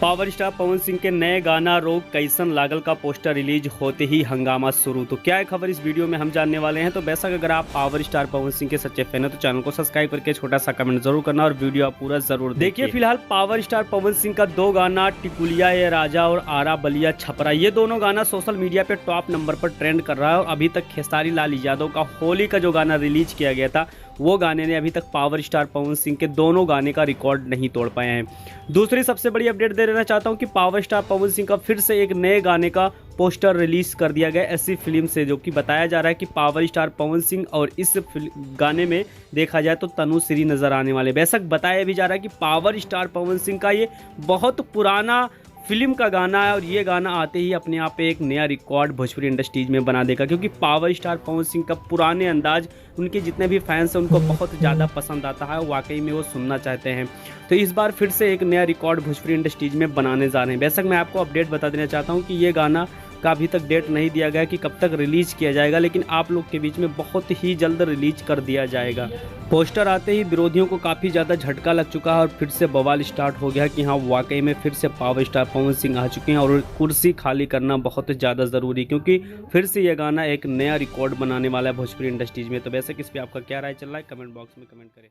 Power star Pawan Singh के नए गाना रोग कैसन लागल का पोस्टर रिलीज होते ही हंगामा शुरू। तो क्या है खबर, इस वीडियो में हम जानने वाले हैं। तो बेशक अगर आप पावर स्टार पवन सिंह के सच्चे फैन हो तो चैनल को सब्सक्राइब करके छोटा सा कमेंट जरूर करना और वीडियो आप पूरा जरूर देखिए। फिलहाल पावर स्टार पवन सिंह का दो गाना टिकुलिया ये राजा और आरा बलिया छपरा, ये दोनों गाना सोशल मीडिया पे टॉप नंबर पर ट्रेंड कर रहा है। और अभी तक खेसारी लाल यादव का होली का जो गाना रिलीज किया गया था, वो गाने ने अभी तक पावर स्टार पवन सिंह के दोनों गाने का रिकॉर्ड नहीं तोड़ पाए हैं। दूसरी सबसे बड़ी अपडेट दे देना चाहता हूं कि पावर स्टार पवन सिंह का फिर से एक नए गाने का पोस्टर रिलीज कर दिया गया ऐसी फिल्म से, जो कि बताया जा रहा है कि पावर स्टार पवन सिंह और इस गाने में देखा जाए तो तनुश्री नजर आने वाले। बेशक बताया भी जा रहा है कि पावर स्टार पवन सिंह का ये बहुत पुराना फिल्म का गाना है और ये गाना आते ही अपने आप पे एक नया रिकॉर्ड भोजपुरी इंडस्ट्रीज में बना देगा, क्योंकि पावर स्टार पवन सिंह का पुराने अंदाज उनके जितने भी फैंस हैं उनको बहुत ज़्यादा पसंद आता है, वाकई में वो सुनना चाहते हैं। तो इस बार फिर से एक नया रिकॉर्ड भोजपुरी इंडस्ट्रीज में बनाने जा रहे हैं। बेशक मैं आपको अपडेट बता देना चाहता हूँ कि ये गाना का अभी तक डेट नहीं दिया गया कि कब तक रिलीज किया जाएगा, लेकिन आप लोग के बीच में बहुत ही जल्द रिलीज कर दिया जाएगा। पोस्टर आते ही विरोधियों को काफ़ी ज़्यादा झटका लग चुका है और फिर से बवाल स्टार्ट हो गया कि हाँ वाकई में फिर से पावर स्टार पवन सिंह आ चुके हैं और कुर्सी खाली करना बहुत ज़्यादा ज़रूरी, क्योंकि फिर से ये गाना एक नया रिकॉर्ड बनाने वाला है भोजपुरी इंडस्ट्रीज में। तो वैसे किस पे आपका क्या राय चल रहा है, कमेंट बॉक्स में कमेंट करें।